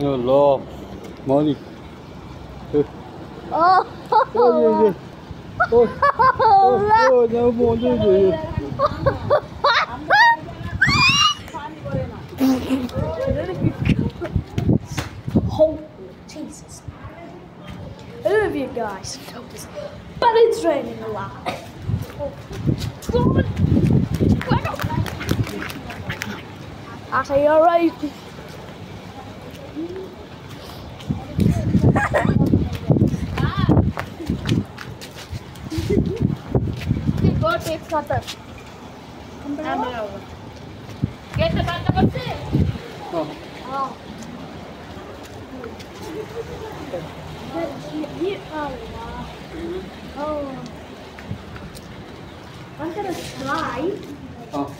Allah, Mali. Oh, Oh, oh, oh, no more, holy Jesus. I don't know if you guys noticed, but it's raining a lot. Okay, alright. Go take water. Get the water. Oh. Oh. Oh. I'm gonna try. Oh.